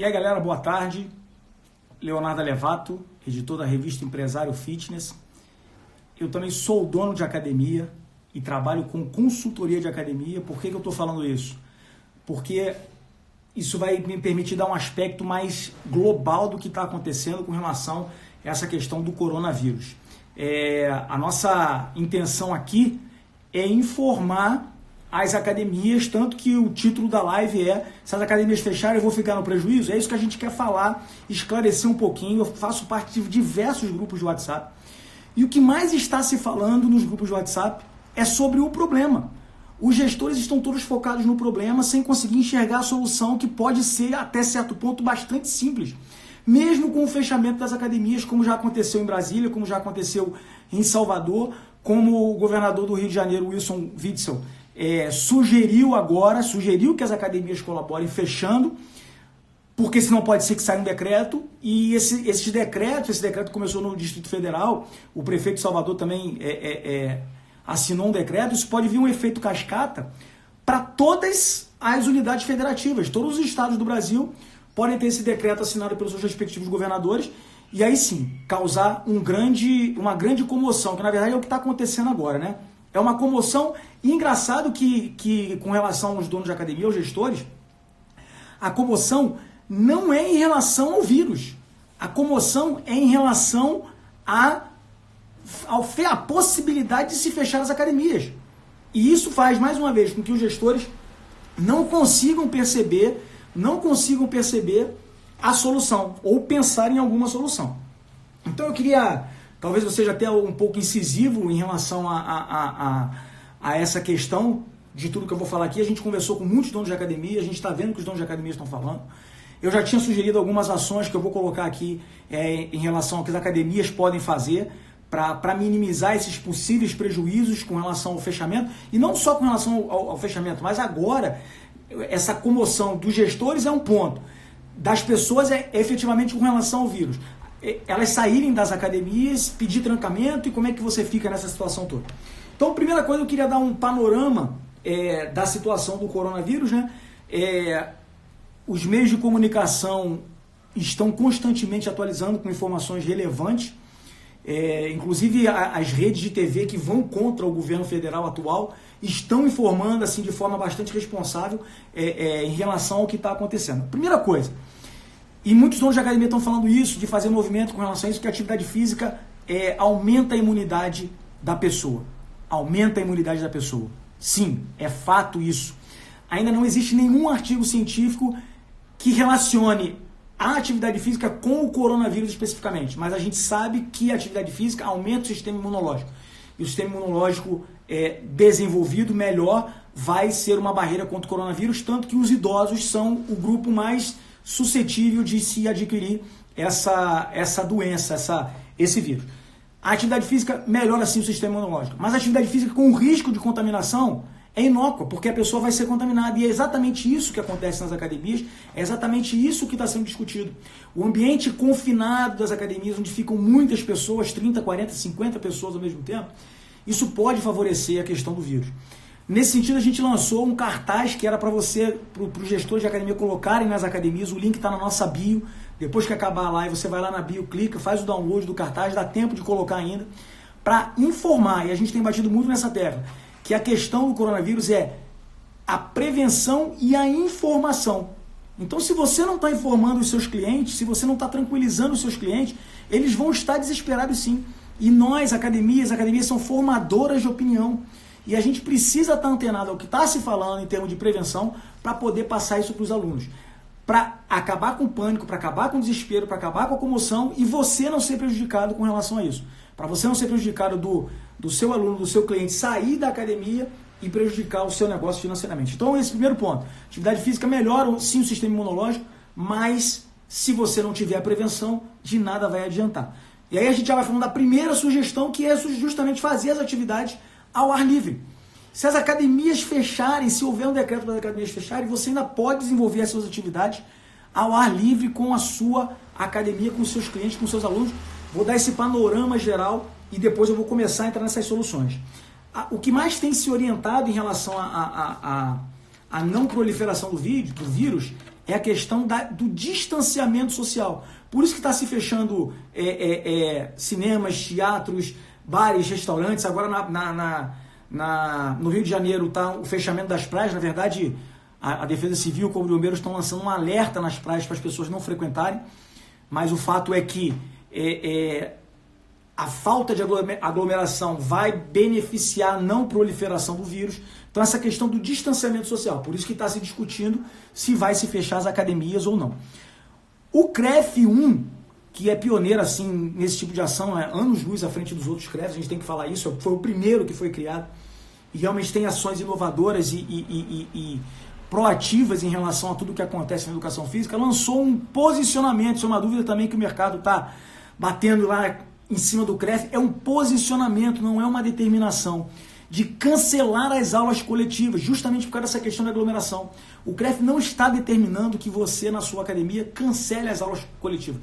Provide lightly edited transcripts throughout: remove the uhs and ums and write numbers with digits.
E aí galera, boa tarde. Leonardo Alevato, editor da revista Empresário Fitness. Eu também sou dono de academia e trabalho com consultoria de academia. Por que eu estou falando isso? Porque isso vai me permitir dar um aspecto mais global do que está acontecendo com relação a essa questão do coronavírus. A nossa intenção aqui é informar as academias, tanto que o título da live é: se as academias fecharem, eu vou ficar no prejuízo? É isso que a gente quer falar, esclarecer um pouquinho. Eu faço parte de diversos grupos de WhatsApp e o que mais está se falando nos grupos de WhatsApp é sobre o problema. Os gestores estão todos focados no problema sem conseguir enxergar a solução, que pode ser, até certo ponto, bastante simples. Mesmo com o fechamento das academias, como já aconteceu em Brasília, como já aconteceu em Salvador, como o governador do Rio de Janeiro, Wilson Witzel, sugeriu que as academias colaborem fechando, porque senão pode ser que saia um decreto, e esse decreto começou no Distrito Federal, o prefeito de Salvador também assinou um decreto. Isso pode vir um efeito cascata para todas as unidades federativas. Todos os estados do Brasil podem ter esse decreto assinado pelos seus respectivos governadores, e aí sim, causar uma grande comoção, que na verdade é o que está acontecendo agora, né? É uma comoção. E engraçado que com relação aos donos de academia, aos gestores, a comoção não é em relação ao vírus. A comoção é em relação à possibilidade de se fechar as academias. E isso faz, mais uma vez, com que os gestores não consigam perceber a solução, ou pensar em alguma solução. Então eu queria, talvez eu seja até um pouco incisivo em relação a essa questão de tudo que eu vou falar aqui. A gente conversou com muitos donos de academia, a gente está vendo o que os donos de academia estão falando. Eu já tinha sugerido algumas ações que eu vou colocar aqui em relação ao que as academias podem fazer para minimizar esses possíveis prejuízos com relação ao fechamento, e não só com relação ao fechamento, mas agora essa comoção dos gestores é um ponto, das pessoas é efetivamente com relação ao vírus. Elas saírem das academias, pedir trancamento, e como é que você fica nessa situação toda? Então, primeira coisa, eu queria dar um panorama da situação do coronavírus, né? Os meios de comunicação estão constantemente atualizando com informações relevantes, inclusive as redes de TV que vão contra o governo federal atual estão informando assim de forma bastante responsável em relação ao que está acontecendo. Primeira coisa, e muitos donos de academia estão falando isso, de fazer movimento com relação a isso, que a atividade física aumenta a imunidade da pessoa. Aumenta a imunidade da pessoa. Sim, é fato isso. Ainda não existe nenhum artigo científico que relacione a atividade física com o coronavírus especificamente, mas a gente sabe que a atividade física aumenta o sistema imunológico. E o sistema imunológico desenvolvido melhor vai ser uma barreira contra o coronavírus, tanto que os idosos são o grupo mais suscetível de se adquirir essa doença, esse vírus. A atividade física melhora sim o sistema imunológico, mas a atividade física com risco de contaminação é inócua, porque a pessoa vai ser contaminada, e é exatamente isso que acontece nas academias, é exatamente isso que está sendo discutido. O ambiente confinado das academias, onde ficam muitas pessoas, 30, 40, 50 pessoas ao mesmo tempo, isso pode favorecer a questão do vírus. Nesse sentido, a gente lançou um cartaz que era para os gestores de academia colocarem nas academias. O link está na nossa bio. Depois que acabar a live, você vai lá na bio, clica, faz o download do cartaz, dá tempo de colocar ainda, para informar, e a gente tem batido muito nessa tecla, que a questão do coronavírus é a prevenção e a informação. Então, se você não está informando os seus clientes, se você não está tranquilizando os seus clientes, eles vão estar desesperados sim. E nós, academias são formadoras de opinião. E a gente precisa estar antenado ao que está se falando em termos de prevenção para poder passar isso para os alunos. Para acabar com o pânico, para acabar com o desespero, para acabar com a comoção, e você não ser prejudicado com relação a isso. Para você não ser prejudicado do seu aluno, do seu cliente sair da academia e prejudicar o seu negócio financeiramente. Então, esse primeiro ponto. Atividade física melhora sim o sistema imunológico, mas se você não tiver a prevenção, de nada vai adiantar. E aí a gente já vai falando da primeira sugestão, que é justamente fazer as atividades ao ar livre. Se as academias fecharem, se houver um decreto para as academias fecharem, você ainda pode desenvolver as suas atividades ao ar livre com a sua academia, com os seus clientes, com os seus alunos. Vou dar esse panorama geral e depois eu vou começar a entrar nessas soluções. O que mais tem se orientado em relação a não proliferação do vírus é a questão do distanciamento social. Por isso que está se fechando cinemas, teatros, bares, restaurantes. Agora no Rio de Janeiro está o fechamento das praias. Na verdade, a Defesa Civil e o Corpo de Bombeiros estão lançando um alerta nas praias para as pessoas não frequentarem. Mas o fato é que a falta de aglomeração vai beneficiar a não proliferação do vírus. Então essa questão do distanciamento social, por isso que está se discutindo se vai se fechar as academias ou não. O CREF1, que é pioneiro assim, nesse tipo de ação, é anos-luz à frente dos outros CREFs, a gente tem que falar isso, foi o primeiro que foi criado, e realmente tem ações inovadoras e proativas em relação a tudo que acontece na educação física, lançou um posicionamento, isso é uma dúvida também que o mercado está batendo lá em cima do CREF, é um posicionamento, não é uma determinação de cancelar as aulas coletivas, justamente por causa dessa questão da aglomeração. O CREF não está determinando que você, na sua academia, cancele as aulas coletivas.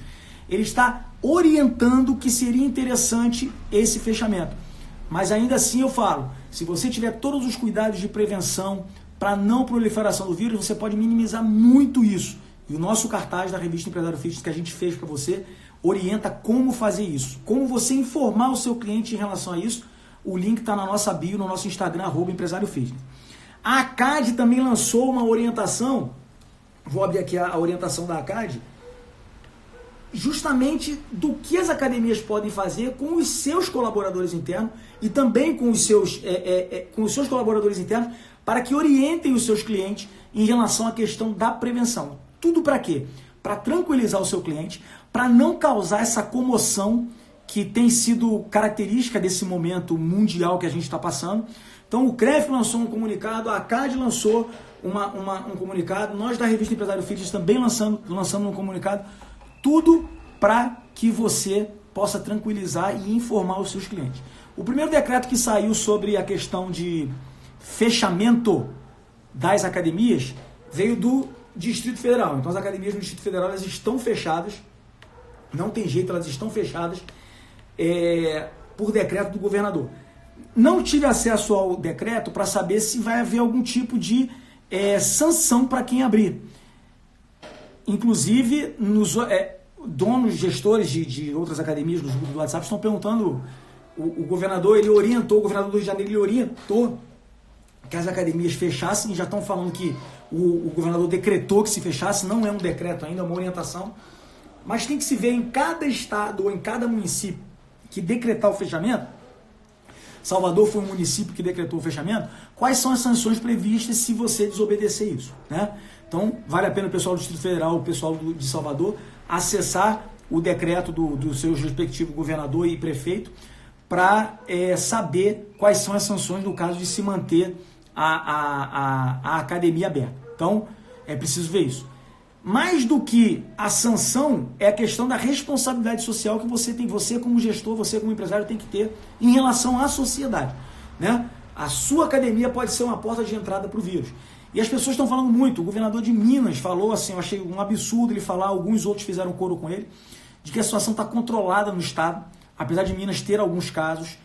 Ele está orientando que seria interessante esse fechamento. Mas ainda assim eu falo, se você tiver todos os cuidados de prevenção para não proliferação do vírus, você pode minimizar muito isso. E o nosso cartaz da revista Empresário Fitness que a gente fez para você orienta como fazer isso, como você informar o seu cliente em relação a isso. O link está na nossa bio, no nosso Instagram, @empresáriofitness. A ACAD também lançou uma orientação, vou abrir aqui a orientação da ACAD, justamente do que as academias podem fazer com os seus colaboradores internos e também com os seus colaboradores internos para que orientem os seus clientes em relação à questão da prevenção. Tudo para quê? Para tranquilizar o seu cliente, para não causar essa comoção que tem sido característica desse momento mundial que a gente está passando. Então o CREF lançou um comunicado, a ACAD lançou um comunicado, nós da revista Empresário Fitness também lançando um comunicado, tudo para que você possa tranquilizar e informar os seus clientes. O primeiro decreto que saiu sobre a questão de fechamento das academias veio do Distrito Federal. Então as academias no Distrito Federal elas estão fechadas, não tem jeito, elas estão fechadas por decreto do governador. Não tive acesso ao decreto para saber se vai haver algum tipo de sanção para quem abrir. Inclusive, donos, gestores de outras academias nos grupos do WhatsApp estão perguntando, o governador, o governador do Rio de Janeiro, ele orientou que as academias fechassem, e já estão falando que o governador decretou que se fechasse, não é um decreto ainda, é uma orientação, mas tem que se ver em cada estado ou em cada município que decretar o fechamento. Salvador foi um município que decretou o fechamento. Quais são as sanções previstas se você desobedecer isso, né? Então, vale a pena o pessoal do Distrito Federal, o pessoal de Salvador, acessar o decreto do seu respectivo governador e prefeito para saber quais são as sanções no caso de se manter a academia aberta. Então, é preciso ver isso. Mais do que a sanção, é a questão da responsabilidade social que você tem, você como gestor, você como empresário tem que ter em relação à sociedade, né? A sua academia pode ser uma porta de entrada para o vírus. E as pessoas estão falando muito, o governador de Minas falou assim, eu achei um absurdo ele falar, alguns outros fizeram coro com ele, de que a situação está controlada no estado, apesar de Minas ter alguns casos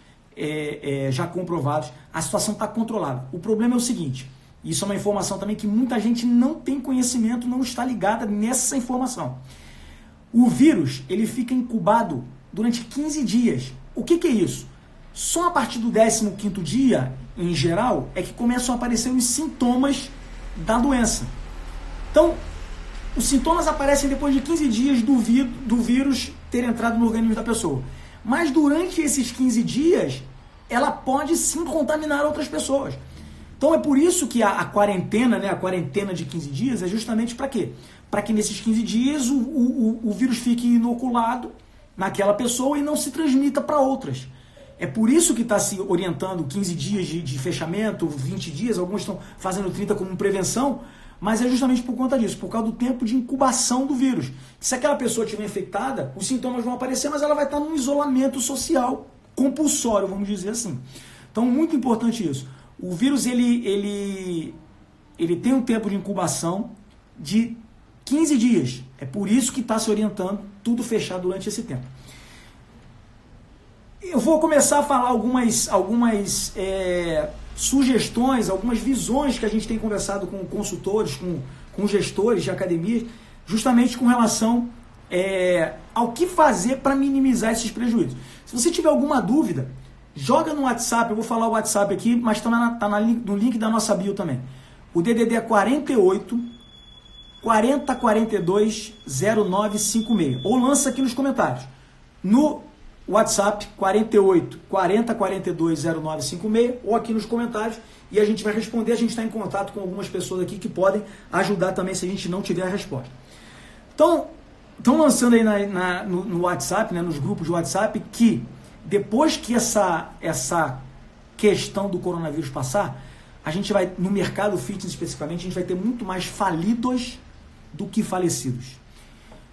já comprovados, a situação está controlada. O problema é o seguinte, isso é uma informação também que muita gente não tem conhecimento, não está ligada nessa informação. O vírus, ele fica incubado durante 15 dias. O que é isso? Só a partir do 15º dia, em geral, é que começam a aparecer os sintomas da doença. Então, os sintomas aparecem depois de 15 dias do vírus ter entrado no organismo da pessoa. Mas durante esses 15 dias, ela pode sim contaminar outras pessoas. Então é por isso que a quarentena, né, a quarentena de 15 dias é justamente para quê? Para que nesses 15 dias o vírus fique inoculado naquela pessoa e não se transmita para outras. É por isso que está se orientando 15 dias de fechamento, 20 dias, alguns estão fazendo 30 como prevenção, mas é justamente por conta disso, por causa do tempo de incubação do vírus. Se aquela pessoa estiver infectada, os sintomas vão aparecer, mas ela vai estar num isolamento social compulsório, vamos dizer assim. Então, muito importante isso. O vírus ele tem um tempo de incubação de 15 dias. É por isso que está se orientando tudo fechado durante esse tempo. Eu vou começar a falar algumas sugestões, algumas visões que a gente tem conversado com consultores, com gestores de academias, justamente com relação ao que fazer para minimizar esses prejuízos. Se você tiver alguma dúvida, joga no WhatsApp, eu vou falar o WhatsApp aqui, mas está no link da nossa bio também. O DDD é 48 40 42 0956. Ou lança aqui nos comentários. No WhatsApp 48 40 42 0956 ou aqui nos comentários e a gente vai responder. A gente está em contato com algumas pessoas aqui que podem ajudar também se a gente não tiver a resposta. Então, estão lançando aí no WhatsApp, né, nos grupos de WhatsApp, que depois que essa questão do coronavírus passar, a gente vai, no mercado fitness especificamente, a gente vai ter muito mais falidos do que falecidos.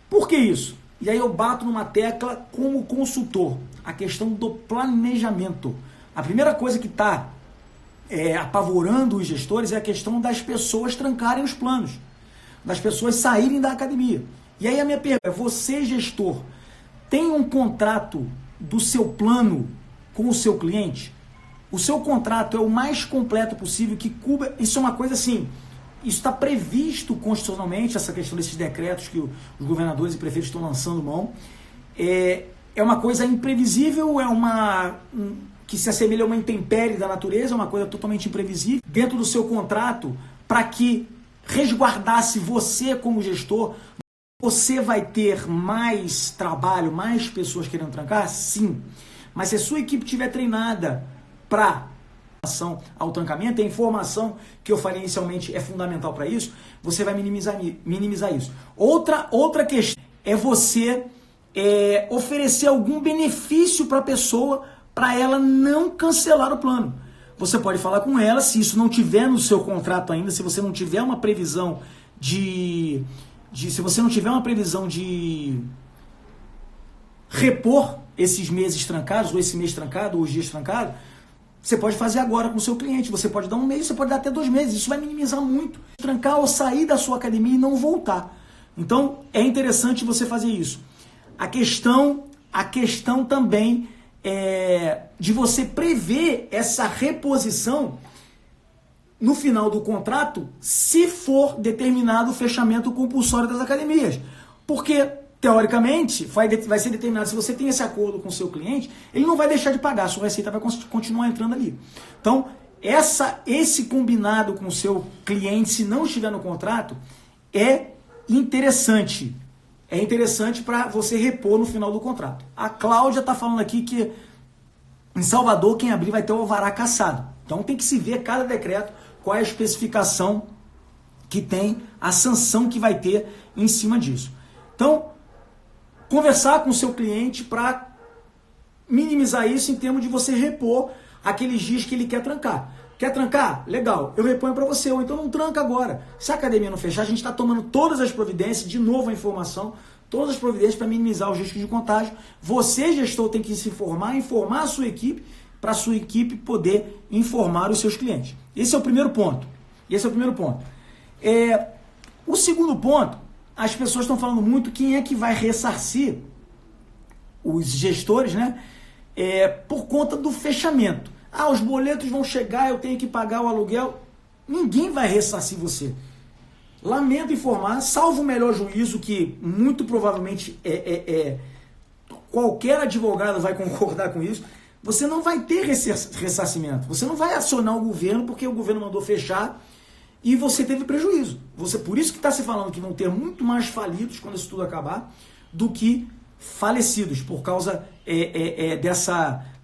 Por que isso? E aí eu bato numa tecla como consultor, a questão do planejamento. A primeira coisa que está apavorando os gestores é a questão das pessoas trancarem os planos, das pessoas saírem da academia. E aí a minha pergunta é, você gestor, tem um contrato do seu plano com o seu cliente? O seu contrato é o mais completo possível, que cubra... Isso é uma coisa assim, isso está previsto constitucionalmente, essa questão desses decretos que os governadores e prefeitos estão lançando mão. É uma coisa imprevisível, que se assemelha a uma intempérie da natureza, é uma coisa totalmente imprevisível. Dentro do seu contrato, para que resguardasse você como gestor, você vai ter mais trabalho, mais pessoas querendo trancar? Sim. Mas se a sua equipe estiver treinada para ao trancamento, a informação que eu falei inicialmente é fundamental para isso, você vai minimizar isso. Outra questão é você oferecer algum benefício para a pessoa, para ela não cancelar o plano. Você pode falar com ela, se isso não tiver no seu contrato ainda, se você não tiver uma previsão de repor esses meses trancados, ou esse mês trancado, ou os dias trancados, você pode fazer agora com o seu cliente. Você pode dar um mês, você pode dar até 2 meses. Isso vai minimizar muito. Trancar ou sair da sua academia e não voltar. Então, é interessante você fazer isso. A questão também é de você prever essa reposição no final do contrato, se for determinado o fechamento compulsório das academias. Porque, teoricamente, vai ser determinado, se você tem esse acordo com o seu cliente, ele não vai deixar de pagar, a sua receita vai continuar entrando ali. Então, esse combinado com o seu cliente, se não estiver no contrato, é interessante. É interessante para você repor no final do contrato. A Cláudia está falando aqui que em Salvador, quem abrir vai ter o alvará cassado. Então, tem que se ver cada decreto, qual é a especificação que tem, a sanção que vai ter em cima disso. Então, conversar com o seu cliente para minimizar isso em termos de você repor aqueles dias que ele quer trancar. Quer trancar? Legal, eu reponho para você, ou então não tranca agora. Se a academia não fechar, a gente está tomando todas as providências, de novo a informação, todas as providências para minimizar os riscos de contágio. Você, gestor, tem que se informar a sua equipe, para a sua equipe poder informar os seus clientes. Esse é o primeiro ponto. O segundo ponto, as pessoas estão falando muito quem é que vai ressarcir os gestores, né? Por conta do fechamento. Os boletos vão chegar, eu tenho que pagar o aluguel. Ninguém vai ressarcir você. Lamento informar, salvo o melhor juízo, que muito provavelmente qualquer advogado vai concordar com isso, você não vai ter ressarcimento. Você não vai acionar o governo porque o governo mandou fechar e você teve prejuízo. Por isso que está se falando que vão ter muito mais falidos quando isso tudo acabar do que falecidos por causa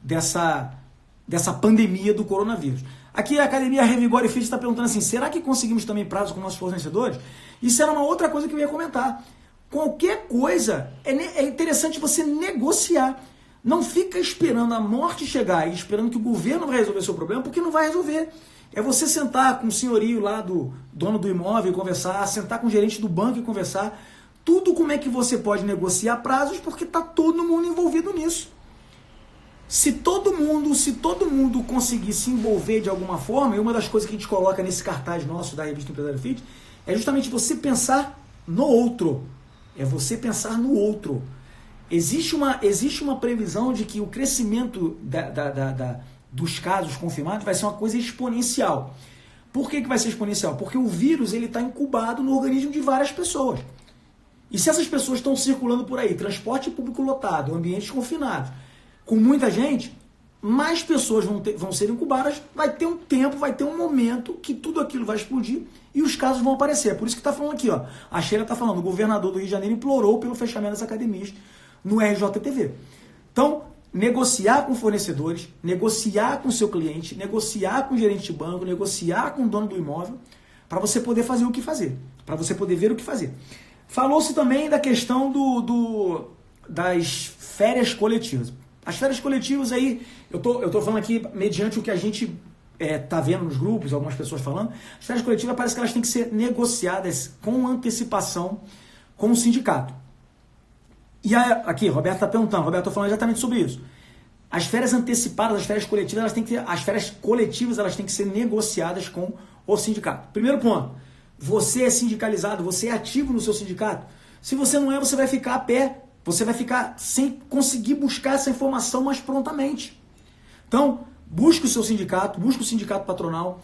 dessa pandemia do coronavírus. Aqui a Academia Revigore Fit está perguntando assim, será que conseguimos também prazos com nossos fornecedores? Isso era uma outra coisa que eu ia comentar. Qualquer coisa, é interessante você negociar. Não fica esperando a morte chegar e esperando que o governo vai resolver o seu problema, porque não vai resolver. É você sentar com o senhorio lá do dono do imóvel e conversar, sentar com o gerente do banco e conversar. Tudo como é que você pode negociar prazos, porque está todo mundo envolvido nisso. Se todo mundo conseguir se envolver de alguma forma, e uma das coisas que a gente coloca nesse cartaz nosso da revista Empresário Fit, é justamente você pensar no outro. É você pensar no dos casos confirmados vai ser uma coisa exponencial. Por que vai ser exponencial? Porque o vírus está incubado no organismo de várias pessoas. E se essas pessoas estão circulando por aí, transporte público lotado, ambientes confinados, com muita gente, mais pessoas vão ser incubadas, vai ter um tempo, vai ter um momento que tudo aquilo vai explodir e os casos vão aparecer. É por isso que está falando aqui, ó. A Sheila está falando, o governador do Rio de Janeiro implorou pelo fechamento das academias no RJTV. Então, negociar com fornecedores, negociar com seu cliente, negociar com o gerente de banco, negociar com o dono do imóvel, para você poder fazer o que fazer, para você poder ver o que fazer. Falou-se também da questão das férias coletivas. As férias coletivas aí, eu tô falando aqui mediante o que a gente tá vendo nos grupos, algumas pessoas falando, as férias coletivas parece que elas têm que ser negociadas com antecipação com o sindicato. E aí, aqui, Roberto está perguntando, Roberto, estou falando exatamente sobre isso. As férias antecipadas, as férias coletivas, elas têm que ser negociadas com o sindicato. Primeiro ponto, você é sindicalizado, você é ativo no seu sindicato. Se você não é, você vai ficar a pé, você vai ficar sem conseguir buscar essa informação mais prontamente. Então, busque o seu sindicato, busque o sindicato patronal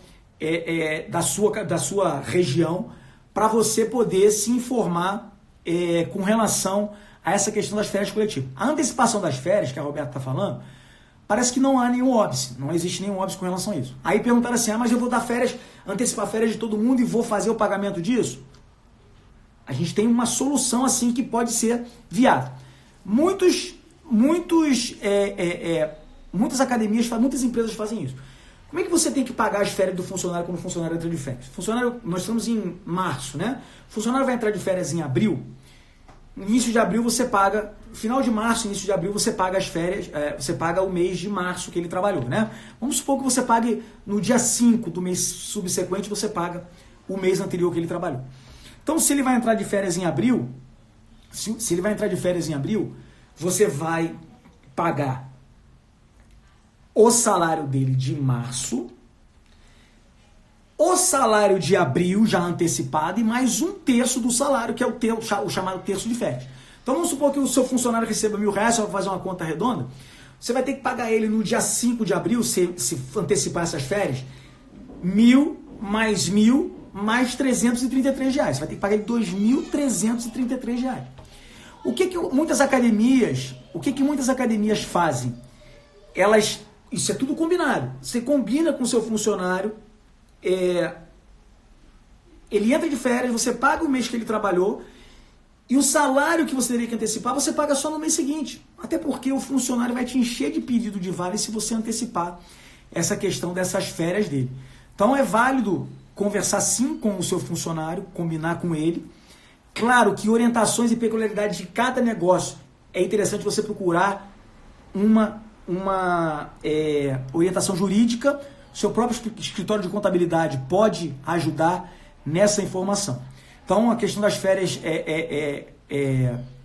da sua região, para você poder se informar com relação a essa questão das férias coletivas. A antecipação das férias, que a Roberta está falando, parece que não há nenhum óbice, não existe nenhum óbice com relação a isso. Aí perguntaram assim, mas eu vou dar férias, antecipar férias de todo mundo e vou fazer o pagamento disso? A gente tem uma solução assim que pode ser viável. Muitas academias, muitas empresas fazem isso. Como é que você tem que pagar as férias do funcionário quando o funcionário entra de férias? Nós estamos em março, né? O funcionário vai entrar de férias em abril. Início de abril você paga, final de março, início de abril você paga as férias, você paga o mês de março que ele trabalhou, né? Vamos supor que você pague no dia 5 do mês subsequente, você paga o mês anterior que ele trabalhou. Então, se ele vai entrar de férias em abril, você vai pagar o salário dele de março, o salário de abril já antecipado e mais um terço do salário, que é o chamado terço de férias. Então vamos supor que o seu funcionário receba R$1.000, só para fazer uma conta redonda, você vai ter que pagar ele no dia 5 de abril, se antecipar essas férias, 1.000 mais 1.000 mais R$333. Você vai ter que pagar ele R$2.333. O que muitas academias fazem? Isso é tudo combinado. Você combina com o seu funcionário, ele entra de férias, você paga o mês que ele trabalhou e o salário que você teria que antecipar, você paga só no mês seguinte. Até porque o funcionário vai te encher de pedido de vale se você antecipar essa questão dessas férias dele. Então é válido conversar sim com o seu funcionário, combinar com ele. Claro que orientações e peculiaridades de cada negócio é interessante você procurar uma orientação jurídica. Seu próprio escritório de contabilidade pode ajudar nessa informação. Então, a questão das férias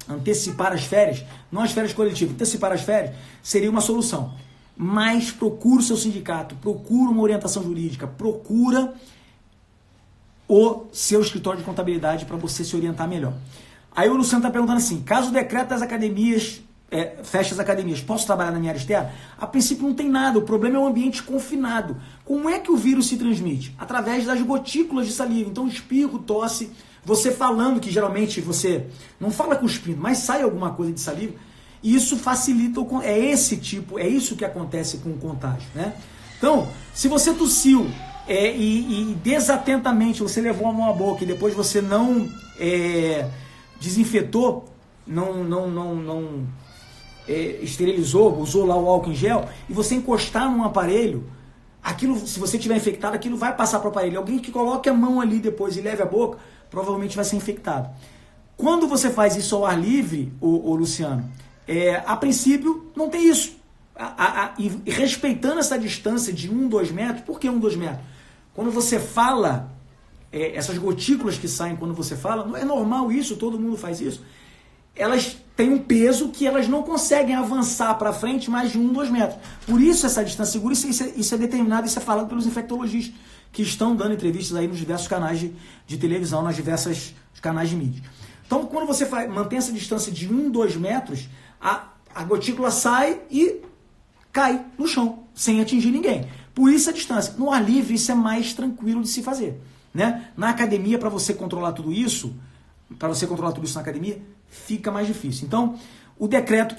antecipar as férias, não as férias coletivas, antecipar as férias seria uma solução. Mas procura o seu sindicato, procura uma orientação jurídica, procura o seu escritório de contabilidade para você se orientar melhor. Aí o Luciano está perguntando assim, caso o decreto das academias fecha as academias, posso trabalhar na minha área externa? A princípio não tem nada, o problema é o ambiente confinado. Como é que o vírus se transmite? Através das gotículas de saliva. Então espirro, tosse, você falando, que geralmente você não fala cuspindo, mas sai alguma coisa de saliva, e isso facilita, é isso que acontece com o contágio, né? Então, se você tossiu e desatentamente você levou a mão à boca e depois você não desinfetou, não esterilizou, usou lá o álcool em gel, e você encostar num aparelho, aquilo, se você tiver infectado, aquilo vai passar para o aparelho. Alguém que coloque a mão ali depois e leve a boca, provavelmente vai ser infectado. Quando você faz isso ao ar livre, Luciano, a princípio não tem isso. E respeitando essa distância de 2 metros, por que 2 metros? Quando você fala, essas gotículas que saem quando você fala, não é normal isso, todo mundo faz isso. Elas têm um peso que elas não conseguem avançar para frente mais de 2 metros. Por isso essa distância segura, isso é determinado, isso é falado pelos infectologistas que estão dando entrevistas aí nos diversos canais de televisão, nas diversas canais de mídia. Então, quando você mantém essa distância de 2 metros, a gotícula sai e cai no chão. sem atingir ninguém. Por isso a distância. No ar livre isso é mais tranquilo de se fazer, né? Na academia, para você controlar tudo isso na academia, fica mais difícil. Então, o decreto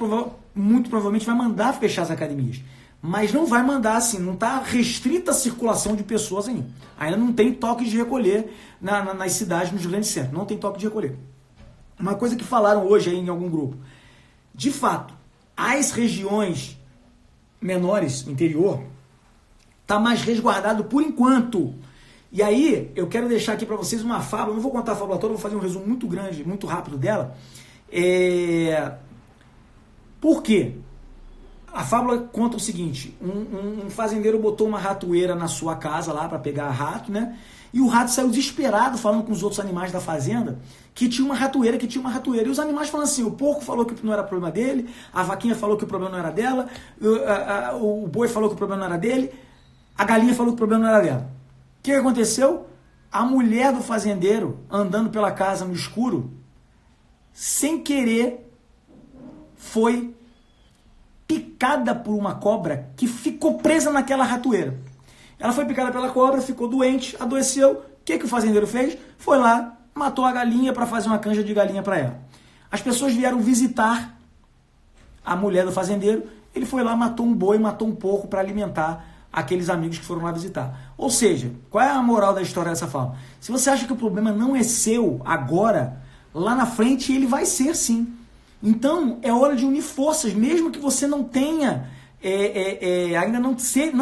muito provavelmente vai mandar fechar as academias. Mas não vai mandar assim, não está restrita a circulação de pessoas ainda. Ainda não tem toque de recolher nas cidades, nos grandes centros. Não tem toque de recolher. Uma coisa que falaram hoje aí em algum grupo. De fato, as regiões menores, interior, está mais resguardado por enquanto. E aí, eu quero deixar aqui para vocês uma fábula. Não vou contar a fábula toda, vou fazer um resumo muito grande, muito rápido dela. Por quê? A fábula conta o seguinte, um fazendeiro botou uma ratoeira na sua casa lá para pegar rato, né? E o rato saiu desesperado falando com os outros animais da fazenda que tinha uma ratoeira. E os animais falando assim, o porco falou que não era problema dele, a vaquinha falou que o problema não era dela, o boi falou que o problema não era dele, a galinha falou que o problema não era dela. O que aconteceu? A mulher do fazendeiro, andando pela casa no escuro, sem querer, foi picada por uma cobra que ficou presa naquela ratoeira. Ela foi picada pela cobra, ficou doente, adoeceu. O que o fazendeiro fez? Foi lá, matou a galinha para fazer uma canja de galinha para ela. As pessoas vieram visitar a mulher do fazendeiro. Ele foi lá, matou um boi, matou um porco para alimentar aqueles amigos que foram lá visitar. Ou seja, qual é a moral da história dessa fala? Se você acha que o problema não é seu agora, lá na frente ele vai ser sim. Então, é hora de unir forças, mesmo que você não tenha, ainda não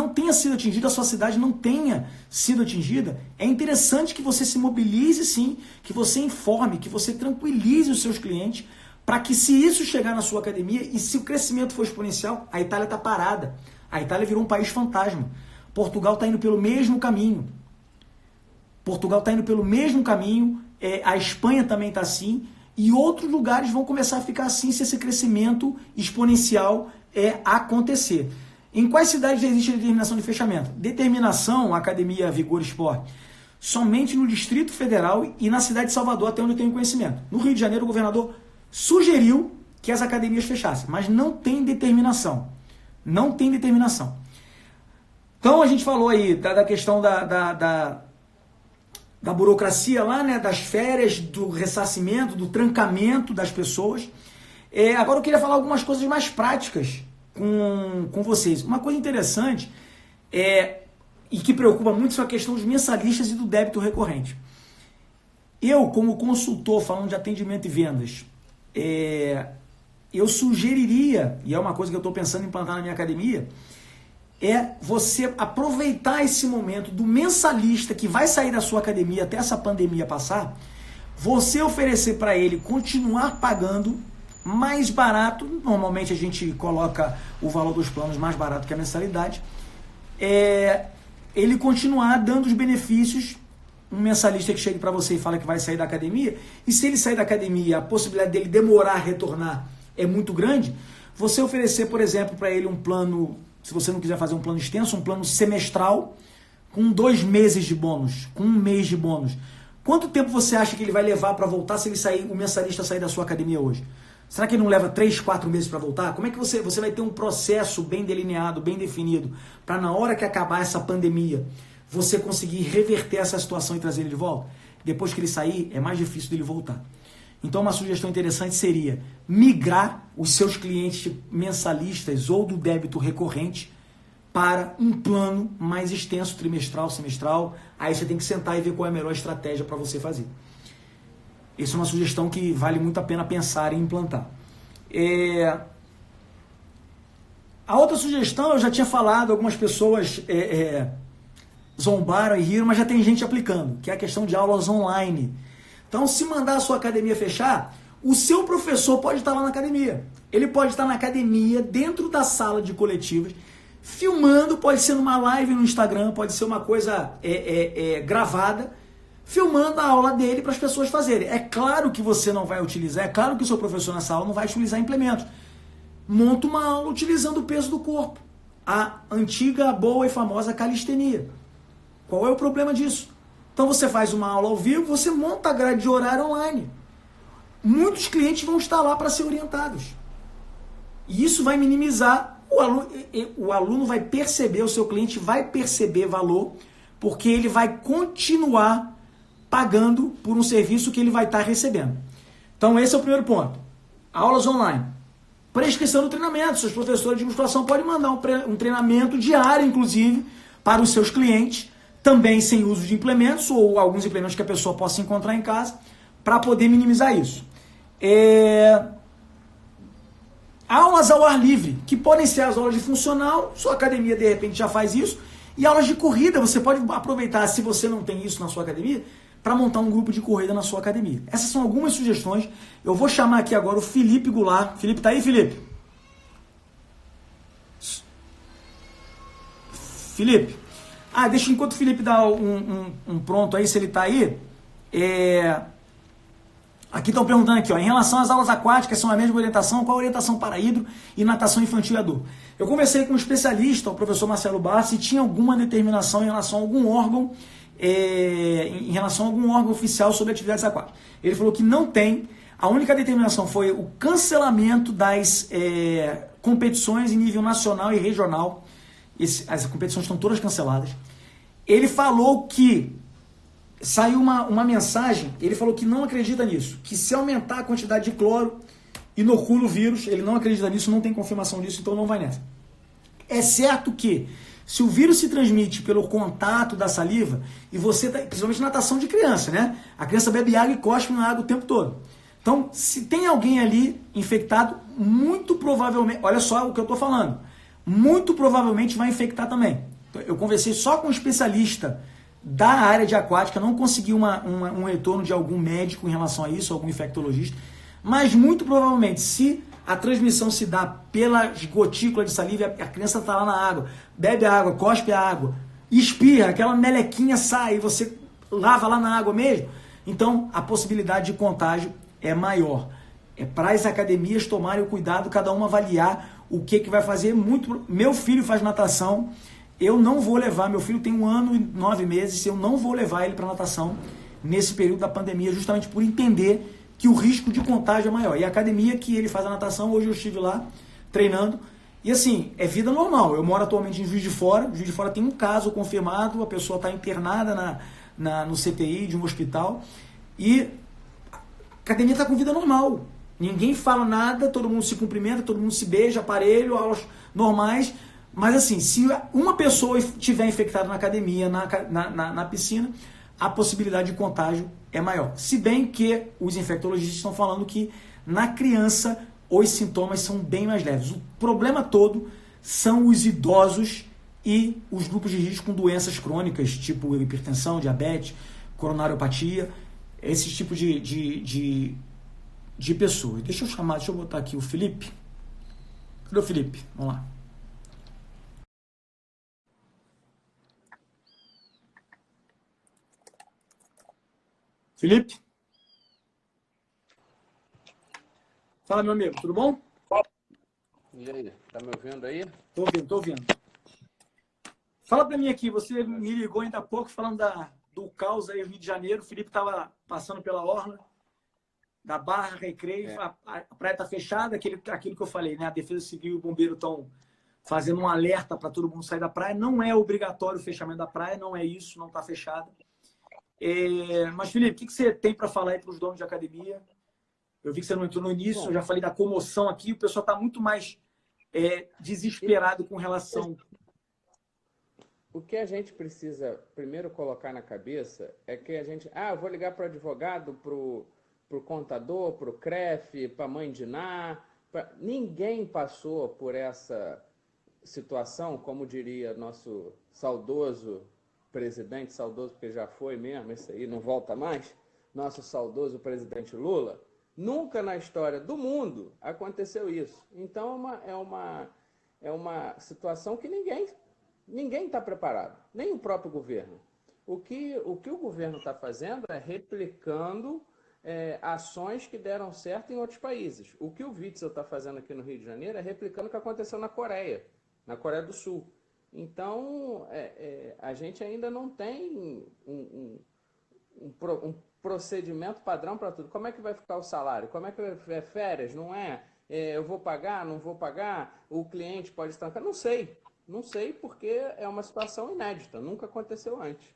tenha sido atingido, a sua cidade não tenha sido atingida, é interessante que você se mobilize sim, que você informe, que você tranquilize os seus clientes, para que se isso chegar na sua academia, e se o crescimento for exponencial, a Itália está parada, a Itália virou um país fantasma, Portugal está indo pelo mesmo caminho, a Espanha também está assim, e outros lugares vão começar a ficar assim se esse crescimento exponencial acontecer. Em quais cidades existe a determinação de fechamento? Determinação, Academia Vigor Esporte, somente no Distrito Federal e na cidade de Salvador, até onde eu tenho conhecimento. No Rio de Janeiro, o governador sugeriu que as academias fechassem, mas não tem determinação. Não tem determinação. Então a gente falou aí da questão da burocracia lá, né, das férias, do ressarcimento, do trancamento das pessoas. Agora eu queria falar algumas coisas mais práticas com vocês. Uma coisa interessante e que preocupa muito são a questão dos mensalistas e do débito recorrente. Eu, como consultor, falando de atendimento e vendas, eu sugeriria, e é uma coisa que eu estou pensando em implantar na minha academia, você aproveitar esse momento do mensalista que vai sair da sua academia até essa pandemia passar, você oferecer para ele continuar pagando mais barato, normalmente a gente coloca o valor dos planos mais barato que a mensalidade, ele continuar dando os benefícios, um mensalista que chega para você e fala que vai sair da academia, e se ele sair da academia, a possibilidade dele demorar a retornar é muito grande, você oferecer, por exemplo, para ele um plano, se você não quiser fazer um plano extenso, um plano semestral, com 2 meses de bônus, com 1 mês de bônus. Quanto tempo você acha que ele vai levar para voltar se ele o mensalista sair da sua academia hoje? Será que ele não leva 3, 4 meses para voltar? Como é que você vai ter um processo bem delineado, bem definido, para na hora que acabar essa pandemia, você conseguir reverter essa situação e trazer ele de volta? Depois que ele sair, é mais difícil dele voltar. Então, uma sugestão interessante seria migrar os seus clientes mensalistas ou do débito recorrente para um plano mais extenso, trimestral, semestral. Aí você tem que sentar e ver qual é a melhor estratégia para você fazer. Essa é uma sugestão que vale muito a pena pensar em implantar. A outra sugestão, eu já tinha falado, algumas pessoas zombaram e riram, mas já tem gente aplicando, que é a questão de aulas online. Então, se mandar a sua academia fechar, o seu professor pode estar lá na academia. Ele pode estar na academia, dentro da sala de coletivas, filmando, pode ser numa live no Instagram, pode ser uma coisa gravada, filmando a aula dele para as pessoas fazerem. É claro que você não vai utilizar, é claro que o seu professor nessa aula não vai utilizar implementos. Monta uma aula utilizando o peso do corpo. A antiga, boa e famosa calistenia. Qual é o problema disso? Então você faz uma aula ao vivo, você monta a grade de horário online. Muitos clientes vão estar lá para ser orientados. E isso vai minimizar o aluno vai perceber, o seu cliente vai perceber valor, porque ele vai continuar pagando por um serviço que ele vai estar recebendo. Então esse é o primeiro ponto. Aulas online. Prescrição do treinamento. Seus professores de musculação podem mandar um treinamento diário, inclusive, para os seus clientes, também sem uso de implementos, ou alguns implementos que a pessoa possa encontrar em casa, para poder minimizar isso. Aulas ao ar livre, que podem ser as aulas de funcional, sua academia de repente já faz isso, e aulas de corrida, você pode aproveitar, se você não tem isso na sua academia, para montar um grupo de corrida na sua academia. Essas são algumas sugestões. Eu vou chamar aqui agora o Felipe Goulart. Felipe, tá aí, Felipe? Felipe. Deixa enquanto o Felipe dá um pronto aí, se ele tá aí. Aqui estão perguntando aqui, ó, em relação às aulas aquáticas, são a mesma orientação? Qual a orientação para hidro e natação infantil e adulto? Eu conversei com um especialista, o professor Marcelo Barros, se tinha alguma determinação em relação a algum órgão, oficial sobre atividades aquáticas. Ele falou que não tem. A única determinação foi o cancelamento das competições em nível nacional e regional. As competições estão todas canceladas. Ele falou que saiu uma mensagem, ele falou que não acredita nisso, que se aumentar a quantidade de cloro, inocula o vírus, ele não acredita nisso, não tem confirmação disso, então não vai nessa. É certo que se o vírus se transmite pelo contato da saliva, e você, principalmente natação de criança, né? A criança bebe água e cospe na água o tempo todo. Então, se tem alguém ali infectado, muito provavelmente, olha só o que eu estou falando, muito provavelmente vai infectar também. Eu conversei só com um especialista da área de aquática, não consegui um retorno de algum médico em relação a isso, algum infectologista, mas muito provavelmente, se a transmissão se dá pelas gotículas de saliva, a criança está lá na água, bebe a água, cospe a água, espirra, aquela melequinha sai, e você lava lá na água mesmo, então a possibilidade de contágio é maior. É para as academias tomarem o cuidado, cada uma avaliar o que vai fazer. Meu filho faz natação, eu não vou levar, meu filho tem 1 ano e 9 meses, eu não vou levar ele para natação nesse período da pandemia, justamente por entender que o risco de contágio é maior. E a academia que ele faz a natação, hoje eu estive lá treinando, e assim, é vida normal. Eu moro atualmente em Juiz de Fora, Juiz de Fora tem um caso confirmado, a pessoa está internada no CTI de um hospital, e a academia está com vida normal. Ninguém fala nada, todo mundo se cumprimenta, todo mundo se beija, aparelho, aulas normais. Mas assim, se uma pessoa estiver infectada na academia, na piscina, a possibilidade de contágio é maior. Se bem que os infectologistas estão falando que na criança os sintomas são bem mais leves. O problema todo são os idosos e os grupos de risco com doenças crônicas, tipo hipertensão, diabetes, coronariopatia, esse tipo de pessoas. Deixa eu botar aqui o Felipe. Cadê o Felipe? Vamos lá. Felipe? Fala, meu amigo, tudo bom? E aí, tá me ouvindo aí? Tô ouvindo. Fala pra mim aqui, você me ligou ainda há pouco falando do caos aí no Rio de Janeiro, o Felipe tava passando pela orla da Barra, Recreio, a praia tá fechada, aquilo que eu falei, né? A Defesa Civil e o Bombeiro estão fazendo um alerta para todo mundo sair da praia, não é obrigatório o fechamento da praia, não é isso, não tá fechada. Mas, Felipe, o que você tem para falar aí para os donos de academia? Eu vi que você não entrou no início, eu já falei da comoção aqui, o pessoal está muito mais desesperado com relação... O que a gente precisa primeiro colocar na cabeça é que a gente... eu vou ligar para o advogado, para o contador, para o CREF, para a mãe de Ná. Ninguém passou por essa situação, como diria nosso saudoso presidente, saudoso porque já foi mesmo, esse aí não volta mais, nosso saudoso presidente Lula. Nunca na história do mundo aconteceu isso. Então é uma situação que ninguém está preparado, nem o próprio governo. O que o governo está fazendo é replicando ações que deram certo em outros países. O que o Witzel está fazendo aqui no Rio de Janeiro é replicando o que aconteceu na Coreia do Sul. Então, a gente ainda não tem um procedimento padrão para tudo. Como é que vai ficar o salário? Como é que vai férias? Não é? Eu vou pagar, não vou pagar? O cliente pode estancar? Não sei. Não sei porque é uma situação inédita, nunca aconteceu antes.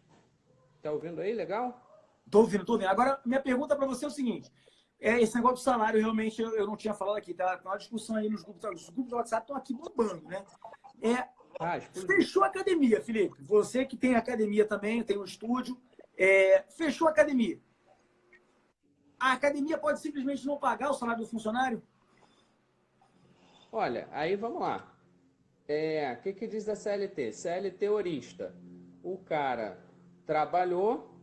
Tá ouvindo aí? Legal? Tô ouvindo, tô ouvindo. Agora, minha pergunta para você é o seguinte: esse negócio do salário, realmente, eu não tinha falado aqui, tá? Tem uma discussão aí nos grupos. Os grupos do WhatsApp estão aqui bombando, né? É, Ah, explodiu. fechou a academia, Felipe. Você que tem academia também, tem um estúdio, fechou a academia. A academia pode simplesmente não pagar o salário do funcionário? Olha, aí vamos lá. O que diz a CLT? CLTorista. O cara trabalhou,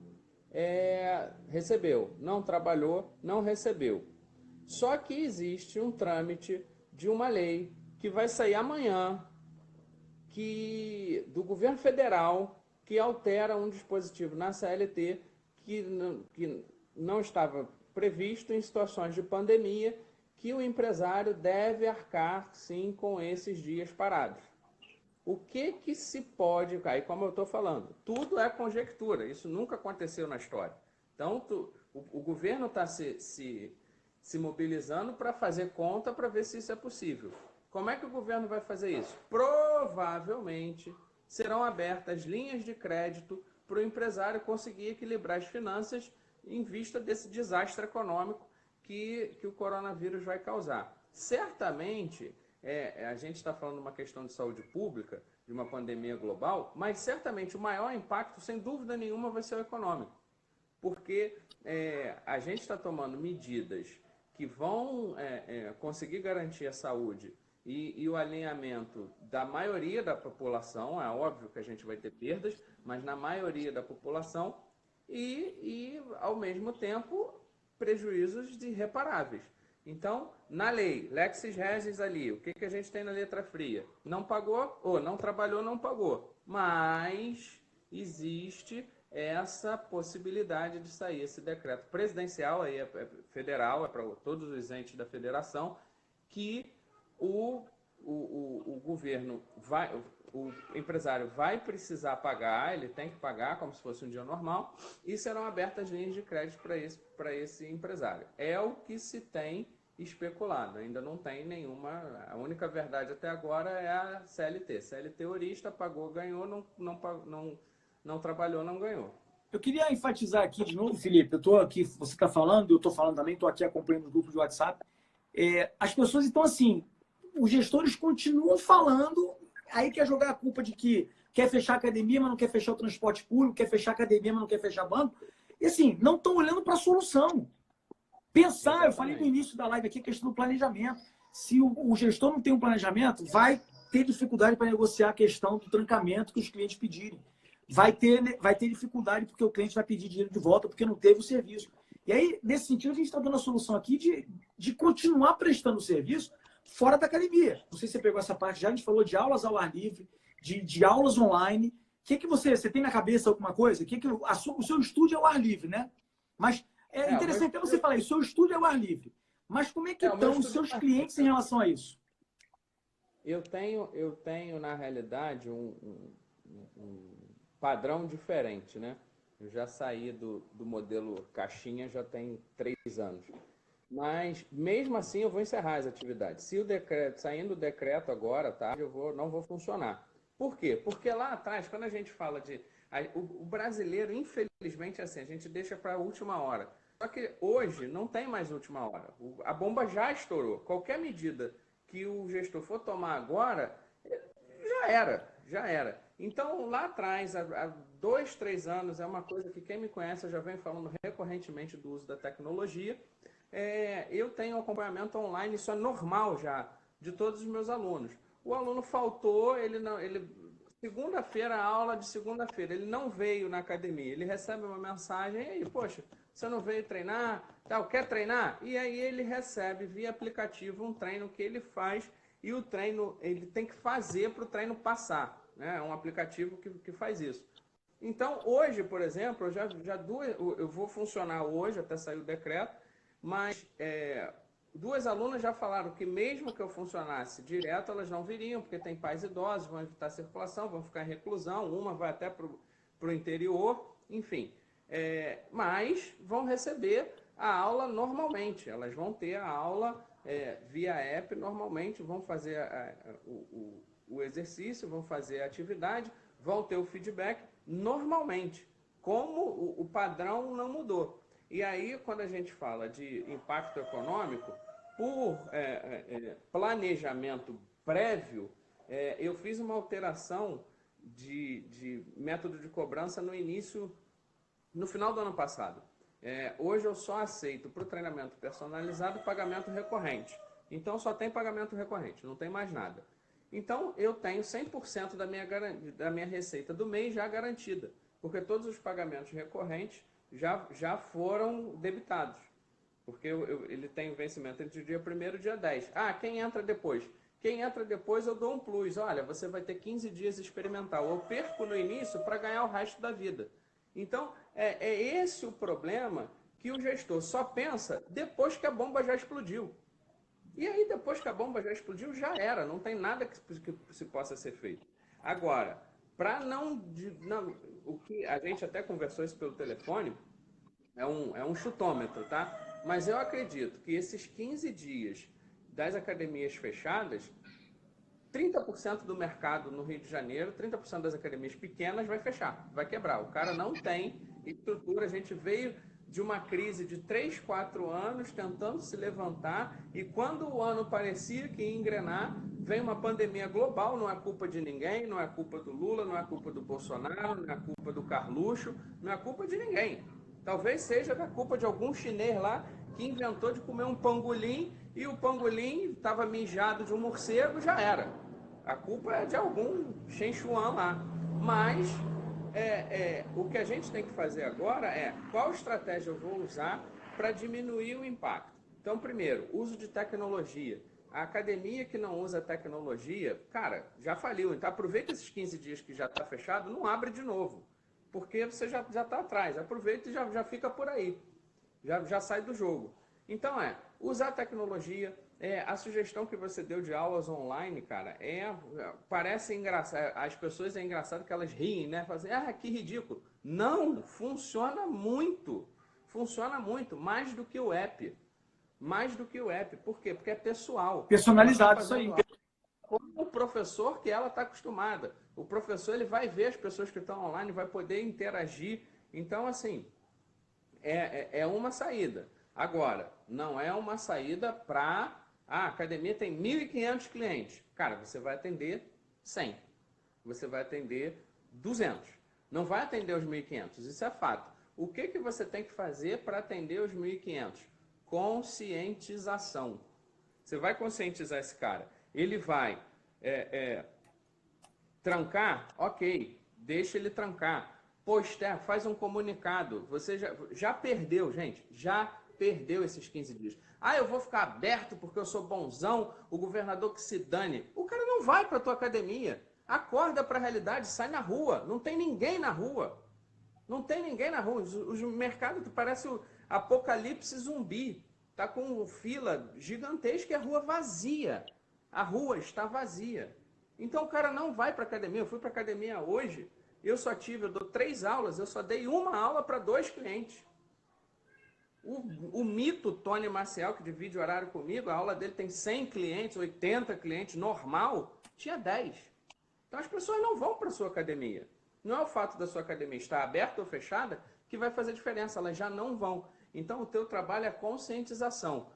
recebeu. Não trabalhou, não recebeu. Só que existe um trâmite de uma lei que vai sair amanhã, do governo federal, que altera um dispositivo na CLT que não estava previsto em situações de pandemia, que o empresário deve arcar, sim, com esses dias parados. O que se pode... Aí, como eu estou falando, tudo é conjectura, isso nunca aconteceu na história. Então, o governo está se mobilizando para fazer conta para ver se isso é possível. Como é que o governo vai fazer isso? Provavelmente serão abertas linhas de crédito para o empresário conseguir equilibrar as finanças em vista desse desastre econômico que o coronavírus vai causar. Certamente, a gente está falando de uma questão de saúde pública, de uma pandemia global, mas certamente o maior impacto, sem dúvida nenhuma, vai ser o econômico. Porque a gente está tomando medidas que vão conseguir garantir a saúde e o alinhamento da maioria da população. É óbvio que a gente vai ter perdas, mas na maioria da população, ao mesmo tempo, prejuízos irreparáveis. Então, na lei, Lexis Regis ali, o que a gente tem na letra fria? Não pagou, ou não trabalhou, não pagou. Mas existe essa possibilidade de sair esse decreto presidencial, aí é federal, é para todos os entes da federação, que o governo vai, o empresário vai precisar pagar, ele tem que pagar como se fosse um dia normal, e serão abertas linhas de crédito para esse empresário. É o que se tem especulado, ainda não tem nenhuma. A única verdade até agora é a CLT. CLTorista pagou, ganhou, não trabalhou, não ganhou. Eu queria enfatizar aqui de novo, Felipe. Eu estou aqui, você está falando, eu estou falando também, estou aqui acompanhando o grupo de WhatsApp. As pessoas estão assim, os gestores continuam falando, aí quer jogar a culpa de que quer fechar a academia, mas não quer fechar o transporte público, quer fechar a academia, mas não quer fechar banco. E assim, não estão olhando para a solução. Pensar, exatamente. Eu falei no início da live aqui a questão do planejamento. Se o gestor não tem um planejamento, vai ter dificuldade para negociar a questão do trancamento que os clientes pedirem. Vai ter dificuldade porque o cliente vai pedir dinheiro de volta porque não teve o serviço. E aí, nesse sentido, a gente está dando a solução aqui de continuar prestando serviço fora da academia. Não sei se você pegou essa parte já, a gente falou de aulas ao ar livre, de aulas online. O que você tem na cabeça alguma coisa? O seu estúdio é ao ar livre, né? Mas é interessante até você falar isso, o seu estúdio é ao ar livre. Mas como é que estão os seus clientes em relação a isso? Eu tenho na realidade, um padrão diferente, né? Eu já saí do modelo caixinha já tem 3 anos. Mas, mesmo assim, eu vou encerrar as atividades. Se o decreto, saindo o decreto agora, tá, não vou funcionar. Por quê? Porque lá atrás, quando a gente fala de... O brasileiro, infelizmente, assim, a gente deixa para a última hora. Só que hoje não tem mais última hora. A bomba já estourou. Qualquer medida que o gestor for tomar agora, já era. Então, lá atrás, há 2, 3 anos, é uma coisa que quem me conhece, eu já venho falando recorrentemente do uso da tecnologia. Eu tenho acompanhamento online, isso é normal já, de todos os meus alunos. O aluno faltou, segunda-feira, aula de segunda-feira, ele não veio na academia, ele recebe uma mensagem, e aí, poxa, você não veio treinar? Quer treinar? E aí ele recebe via aplicativo um treino que ele faz, e o treino ele tem que fazer para o treino passar. Né? É um aplicativo que faz isso. Então, hoje, por exemplo, eu vou funcionar hoje, até sair o decreto, mas 2 alunas já falaram que mesmo que eu funcionasse direto, elas não viriam, porque tem pais idosos, vão evitar circulação, vão ficar em reclusão, uma vai até para o interior, enfim. Mas vão receber a aula normalmente, elas vão ter a aula via app, normalmente vão fazer o exercício, vão fazer a atividade, vão ter o feedback normalmente, como o padrão não mudou. E aí, quando a gente fala de impacto econômico, por planejamento prévio, eu fiz uma alteração de método de cobrança no final do ano passado. Hoje eu só aceito para o treinamento personalizado pagamento recorrente. Então só tem pagamento recorrente, não tem mais nada. Então eu tenho 100% da minha receita do mês já garantida, porque todos os pagamentos recorrentes já foram debitados. Porque ele tem vencimento entre o dia 1º e o dia 10. Quem entra depois? Quem entra depois eu dou um plus. Olha, você vai ter 15 dias experimental. Eu perco no início para ganhar o resto da vida. Então, é esse o problema que o gestor só pensa depois que a bomba já explodiu. E aí, depois que a bomba já explodiu, já era. Não tem nada que se possa ser feito. Agora, para não... O que a gente até conversou isso pelo telefone, é um chutômetro, tá? Mas eu acredito que esses 15 dias das academias fechadas, 30% do mercado no Rio de Janeiro, 30% das academias pequenas vai fechar, vai quebrar. O cara não tem estrutura. A gente veio de uma crise de 3, 4 anos tentando se levantar e quando o ano parecia que ia engrenar, vem uma pandemia global, não é culpa de ninguém, não é culpa do Lula, não é culpa do Bolsonaro, não é culpa do Carluxo, não é culpa de ninguém. Talvez seja da culpa de algum chinês lá que inventou de comer um pangolim e o pangolim estava mijado de um morcego, já era. A culpa é de algum Shen Chuan lá. Mas o que a gente tem que fazer agora é qual estratégia eu vou usar para diminuir o impacto. Então, primeiro, uso de tecnologia. A academia que não usa tecnologia, cara, já faliu. Então, aproveita esses 15 dias que já está fechado, não abre de novo. Porque você já está atrás. Aproveita e já fica por aí. Já sai do jogo. Então, usar tecnologia. A sugestão que você deu de aulas online, cara, parece engraçado. As pessoas é engraçado que elas riem, né? Fazem, que ridículo. Não, funciona muito. Funciona muito, mais do que o app. Mais do que o app. Por quê? Porque é pessoal. Personalizado, isso aí. Como o professor que ela está acostumada. O professor ele vai ver as pessoas que estão online, vai poder interagir. Então, assim, é uma saída. Agora, não é uma saída para... a academia tem 1.500 clientes. Cara, você vai atender 100. Você vai atender 200. Não vai atender os 1.500, isso é fato. O que você tem que fazer para atender os 1.500? Conscientização. Você vai conscientizar esse cara. Ele vai trancar? Ok, deixa ele trancar. Poster, faz um comunicado. Você já perdeu, gente. Já perdeu esses 15 dias. Eu vou ficar aberto porque eu sou bonzão, o governador que se dane. O cara não vai para a tua academia. Acorda para a realidade, sai na rua. Não tem ninguém na rua. Não tem ninguém na rua. Os mercados parece o apocalipse zumbi. Tá com fila gigantesca e a rua vazia. A rua está vazia. Então o cara não vai para a academia. Eu fui para a academia hoje. Eu dou 3 aulas. Eu só dei uma aula para 2 clientes. O mito Tony Maciel, que divide o horário comigo, a aula dele tem 100 clientes, 80 clientes, normal, tinha 10. Então as pessoas não vão para a sua academia. Não é o fato da sua academia estar aberta ou fechada que vai fazer diferença, elas já não vão. Então o teu trabalho é conscientização.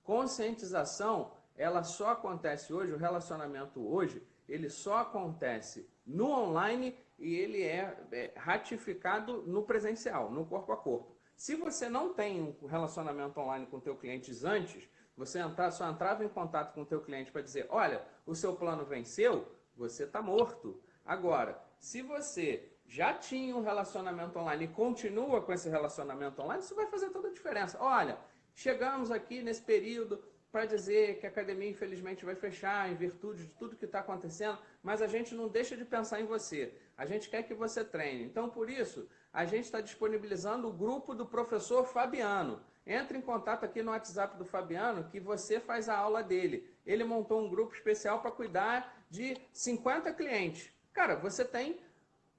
Conscientização, ela só acontece hoje, o relacionamento hoje, ele só acontece no online e ele é ratificado no presencial, no corpo a corpo. Se você não tem um relacionamento online com o teu cliente antes, você só entrava em contato com o teu cliente para dizer, olha, o seu plano venceu, você está morto. Agora, se você já tinha um relacionamento online e continua com esse relacionamento online, isso vai fazer toda a diferença. Olha, chegamos aqui nesse período para dizer que a academia infelizmente vai fechar em virtude de tudo que está acontecendo, mas a gente não deixa de pensar em você. A gente quer que você treine. Então, por isso, a gente está disponibilizando o grupo do professor Fabiano. Entre em contato aqui no WhatsApp do Fabiano que você faz a aula dele. Ele montou um grupo especial para cuidar de 50 clientes. Cara, você tem,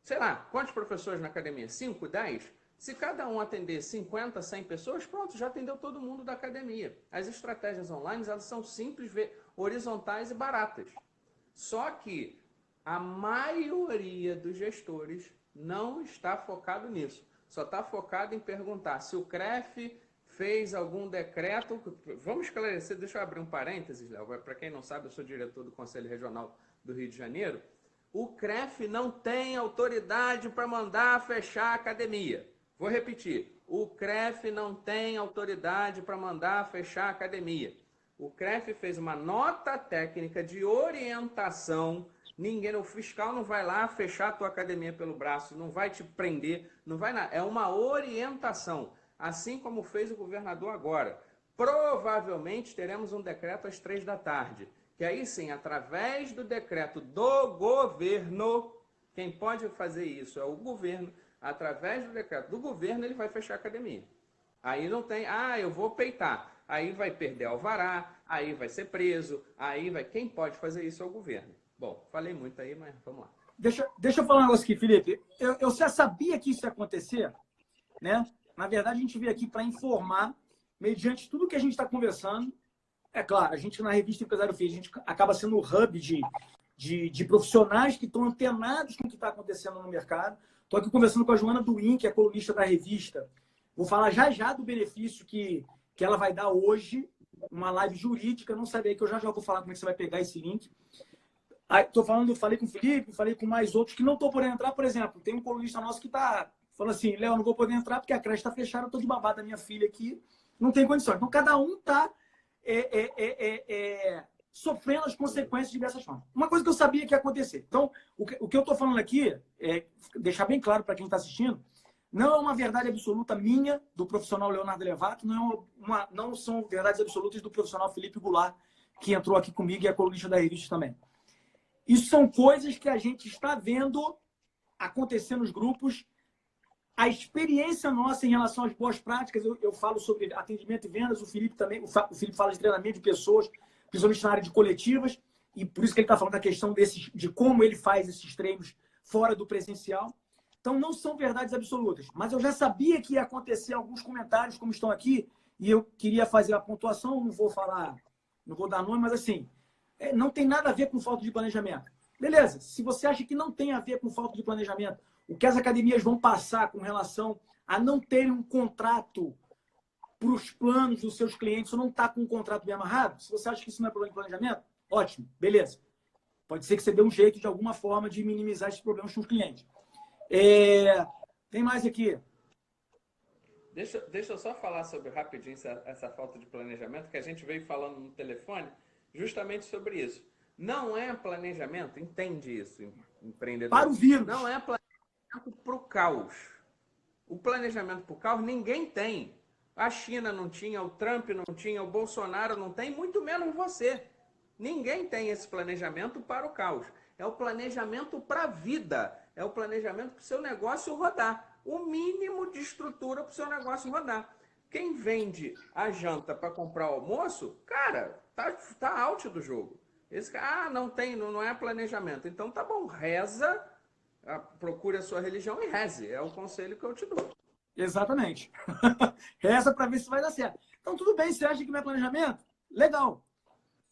sei lá, quantos professores na academia? 5, 10? Se cada um atender 50, 100 pessoas, pronto, já atendeu todo mundo da academia. As estratégias online, elas são simples, horizontais e baratas. Só que a maioria dos gestores não está focado nisso. Só está focado em perguntar se o CREF fez algum decreto. Vamos esclarecer, deixa eu abrir um parênteses, Léo. Para quem não sabe, eu sou diretor do Conselho Regional do Rio de Janeiro. O CREF não tem autoridade para mandar fechar a academia. Vou repetir. O CREF não tem autoridade para mandar fechar a academia. O CREF fez uma nota técnica de orientação. O fiscal não vai lá fechar a tua academia pelo braço, não vai te prender, não vai nada. É uma orientação, assim como fez o governador agora. Provavelmente teremos um decreto às 3 da tarde, que aí sim, através do decreto do governo, quem pode fazer isso é o governo, através do decreto do governo ele vai fechar a academia. Aí não tem, eu vou peitar, aí vai perder alvará, aí vai ser preso, aí vai... Quem pode fazer isso é o governo. Bom, falei muito aí, mas vamos lá. Deixa eu falar um negócio aqui, Felipe. Eu já sabia que isso ia acontecer, né? Na verdade, a gente veio aqui para informar, mediante tudo que a gente está conversando. É claro, a gente na revista Empresário Fez, a gente acaba sendo o hub de profissionais que estão antenados com o que está acontecendo no mercado. Estou aqui conversando com a Joana Duin, que é colunista da revista. Vou falar já do benefício que ela vai dar hoje, uma live jurídica. Não sabia que eu já vou falar como é que você vai pegar esse link. Falei com o Felipe, falei com mais outros que não estou podendo entrar. Por exemplo, tem um colunista nosso que está falando assim, Léo, não vou poder entrar porque a creche está fechada, eu estou de babá da minha filha aqui, não tem condições. Então, cada um está sofrendo as consequências de diversas formas. Uma coisa que eu sabia que ia acontecer. Então, o que eu estou falando aqui, deixar bem claro para quem está assistindo, não é uma verdade absoluta minha, do profissional Leonardo Levato, não são verdades absolutas do profissional Felipe Goulart, que entrou aqui comigo e é colunista da revista também. Isso são coisas que a gente está vendo acontecer nos grupos. A experiência nossa em relação às boas práticas, eu falo sobre atendimento e vendas, o Felipe também, o Felipe fala de treinamento de pessoas, principalmente na área de coletivas, e por isso que ele está falando da questão de como ele faz esses treinos fora do presencial. Então, não são verdades absolutas. Mas eu já sabia que ia acontecer alguns comentários, como estão aqui, e eu queria fazer a pontuação, não vou dar nome, mas assim, não tem nada a ver com falta de planejamento. Beleza, se você acha que não tem a ver com falta de planejamento, o que as academias vão passar com relação a não terem um contrato para os planos dos seus clientes, ou não está com um contrato bem amarrado, se você acha que isso não é problema de planejamento, ótimo, beleza. Pode ser que você dê um jeito, de alguma forma, de minimizar esses problemas com os clientes. Tem mais aqui. Deixa eu só falar sobre rapidinho essa falta de planejamento, que a gente veio falando no telefone justamente sobre isso. Não é planejamento, entende isso, empreendedor? Para o vírus. Não é planejamento para o caos. O planejamento para o caos ninguém tem. A China não tinha, o Trump não tinha, o Bolsonaro não tem, muito menos você. Ninguém tem esse planejamento para o caos. É o planejamento para a vida. É o planejamento para o seu negócio rodar. O mínimo de estrutura para o seu negócio rodar. Quem vende a janta para comprar o almoço, cara, tá out do jogo. Esse cara, não é planejamento. Então tá bom, reza, procure a sua religião e reze. É o conselho que eu te dou. Exatamente. Reza para ver se vai dar certo. Então tudo bem, você acha que não é planejamento? Legal.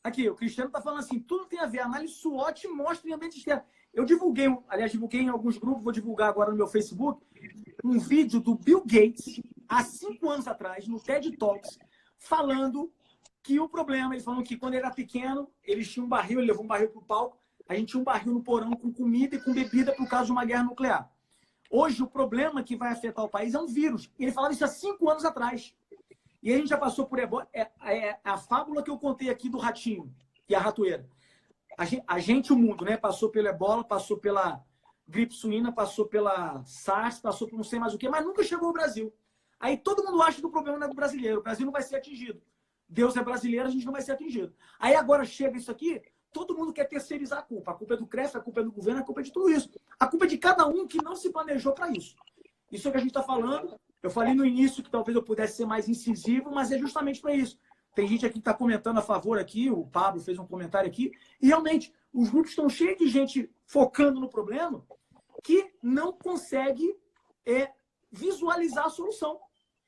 Aqui, o Cristiano está falando assim, tudo tem a ver. A análise SWOT mostra em ambiente externo. Eu divulguei em alguns grupos, vou divulgar agora no meu Facebook, um vídeo do Bill Gates, há 5 anos atrás, no TED Talks, falando que o problema, eles falam que quando ele era pequeno, eles tinham um barril, ele levou um barril para o palco, a gente tinha um barril no porão com comida e com bebida por causa de uma guerra nuclear. Hoje, o problema que vai afetar o país é um vírus. Ele falava isso há 5 anos atrás. E a gente já passou por ebola. A fábula que eu contei aqui do ratinho e a ratoeira. A gente, o mundo, né? Passou pelo ebola, passou pela gripe suína, passou pela SARS, passou por não sei mais o quê, mas nunca chegou ao Brasil. Aí todo mundo acha que o problema não é do brasileiro. O Brasil não vai ser atingido. Deus é brasileiro, a gente não vai ser atingido. Aí agora chega isso aqui, todo mundo quer terceirizar a culpa. A culpa é do CREF, a culpa é do governo, a culpa é de tudo isso. A culpa é de cada um que não se planejou para isso. Isso é o que a gente está falando. Eu falei no início que talvez eu pudesse ser mais incisivo, mas é justamente para isso. Tem gente aqui que está comentando a favor aqui, o Pablo fez um comentário aqui, e realmente os grupos estão cheios de gente focando no problema que não consegue visualizar a solução.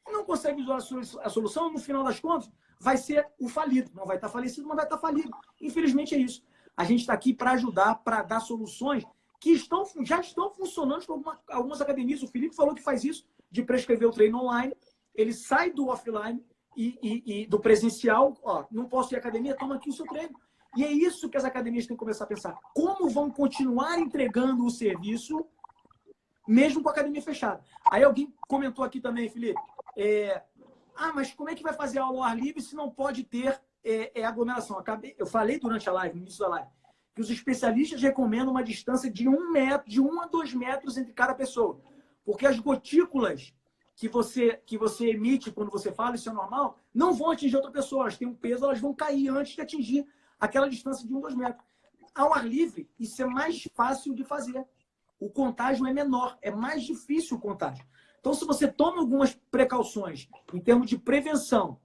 Não consegue visualizar a solução, no final das contas, vai ser o falido. Não vai estar falecido, mas vai estar falido. Infelizmente é isso. A gente está aqui para ajudar, para dar soluções que já estão funcionando para algumas academias. O Felipe falou que faz isso, de prescrever o treino online. Ele sai do offline e do presencial. Ó, não posso ir à academia, toma aqui o seu treino. E é isso que as academias têm que começar a pensar. Como vão continuar entregando o serviço mesmo com a academia fechada? Aí alguém comentou aqui também, Felipe, mas como é que vai fazer aula ao ar livre se não pode ter aglomeração? Eu falei durante a live, no início da live, que os especialistas recomendam uma distância de 1 a 2 metros entre cada pessoa. Porque as gotículas que você emite quando você fala, isso é normal, não vão atingir outra pessoa. Elas têm um peso, elas vão cair antes de atingir aquela distância de 1 a 2 metros. Ao ar livre, isso é mais fácil de fazer. O contágio é menor, é mais difícil o contágio. Então, se você toma algumas precauções em termos de prevenção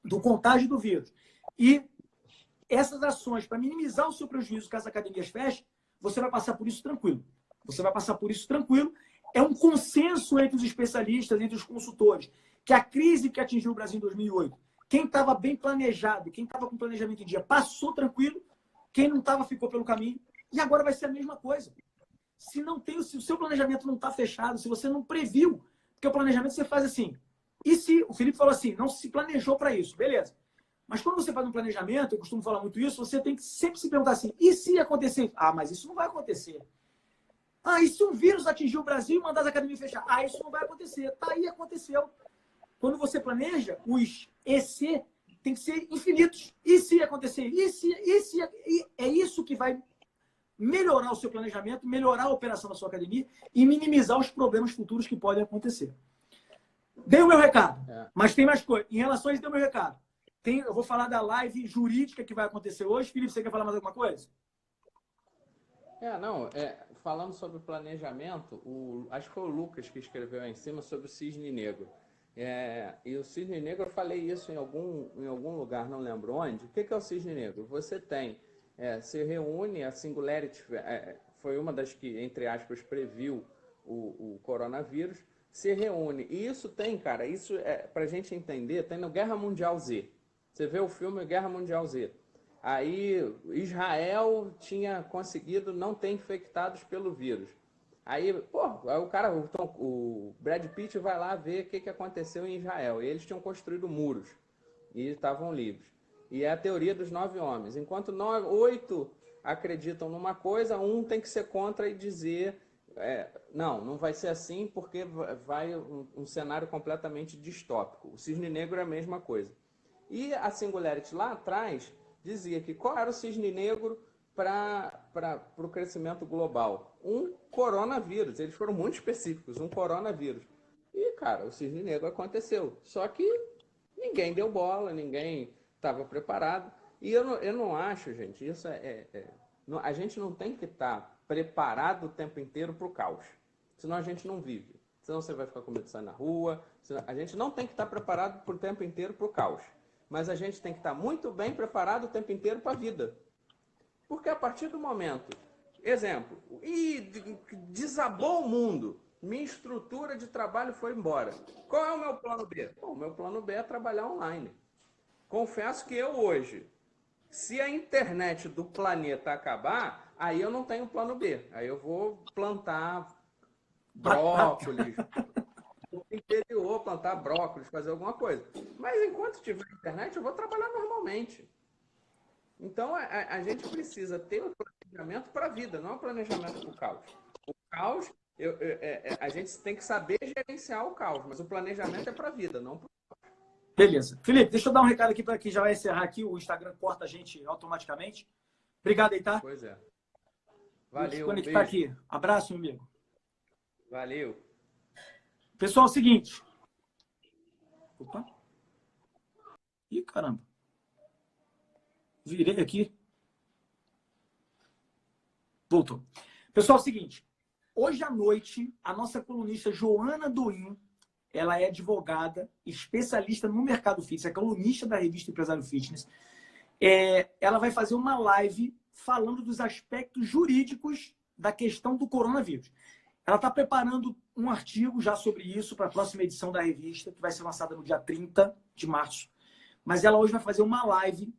do contágio do vírus e essas ações para minimizar o seu prejuízo caso as academias fechem, você vai passar por isso tranquilo. Você vai passar por isso tranquilo. É um consenso entre os especialistas, entre os consultores, que a crise que atingiu o Brasil em 2008, quem estava bem planejado, quem estava com planejamento em dia, passou tranquilo, quem não estava ficou pelo caminho, e agora vai ser a mesma coisa. Se o seu planejamento não está fechado, se você não previu, porque o planejamento você faz assim. E se, o Felipe falou assim, não se planejou para isso, beleza. Mas quando você faz um planejamento, eu costumo falar muito isso, você tem que sempre se perguntar assim, e se acontecer? Mas isso não vai acontecer. E se um vírus atingir o Brasil e mandar as academias fechar? Isso não vai acontecer. Tá aí, aconteceu. Quando você planeja, os EC tem que ser infinitos. E se acontecer? É isso que vai melhorar o seu planejamento, melhorar a operação da sua academia e minimizar os problemas futuros que podem acontecer. Dei o meu recado, mas tem mais coisa. Em relação a isso, dei o meu recado. Eu vou falar da live jurídica que vai acontecer hoje. Felipe, você quer falar mais alguma coisa? Falando sobre planejamento, acho que foi o Lucas que escreveu aí em cima sobre o cisne negro. E o cisne negro, eu falei isso em algum lugar, não lembro onde. O que é o cisne negro? Você tem, se reúne, a Singularity foi uma das que, entre aspas, previu o coronavírus, se reúne. E isso tem, cara, isso pra gente entender, tem no Guerra Mundial Z. Você vê o filme Guerra Mundial Z. Aí Israel tinha conseguido não ter infectados pelo vírus. Aí o Brad Pitt vai lá ver o que aconteceu em Israel. E eles tinham construído muros e estavam livres. E é a teoria dos 9 homens. Enquanto 8 acreditam numa coisa, um tem que ser contra e dizer não vai ser assim porque vai um cenário completamente distópico. O cisne negro é a mesma coisa. E a Singularity lá atrás dizia que qual era o cisne negro para o crescimento global? Um coronavírus. Eles foram muito específicos, um coronavírus. E, cara, o cisne negro aconteceu. Só que ninguém deu bola, ninguém estava preparado. E eu não acho, gente, isso a gente não tem que estar preparado o tempo inteiro para o caos. Senão a gente não vive. Senão você vai ficar com medo de sair na rua. A gente não tem que estar preparado o tempo inteiro para o caos. Mas a gente tem que estar muito bem preparado o tempo inteiro para a vida. Porque a partir do momento, exemplo, desabou o mundo, minha estrutura de trabalho foi embora. Qual é o meu plano B? O meu plano B é trabalhar online. Confesso que eu hoje, se a internet do planeta acabar, aí eu não tenho plano B. Aí eu vou plantar brócolis, no interior, plantar brócolis, fazer alguma coisa. Mas enquanto tiver internet, eu vou trabalhar normalmente. Então, a gente precisa ter um planejamento para a vida, não um planejamento para o caos. O caos, a gente tem que saber gerenciar o caos, mas o planejamento é para a vida, não para o caos. Beleza. Felipe, deixa eu dar um recado aqui para que já vai encerrar aqui. O Instagram corta a gente automaticamente. Obrigado aí, tá? Pois é. Valeu, vou conectar aqui. Abraço, meu amigo. Valeu. Pessoal, é o seguinte. Opa. Ih, caramba. Virei aqui. Voltou. Pessoal, é o seguinte. Hoje à noite, a nossa colunista Joana Duim, ela é advogada, especialista no mercado fitness, é colunista da revista Empresário Fitness. Ela vai fazer uma live falando dos aspectos jurídicos da questão do coronavírus. Ela está preparando um artigo já sobre isso para a próxima edição da revista, que vai ser lançada no dia 30 de março. Mas ela hoje vai fazer uma live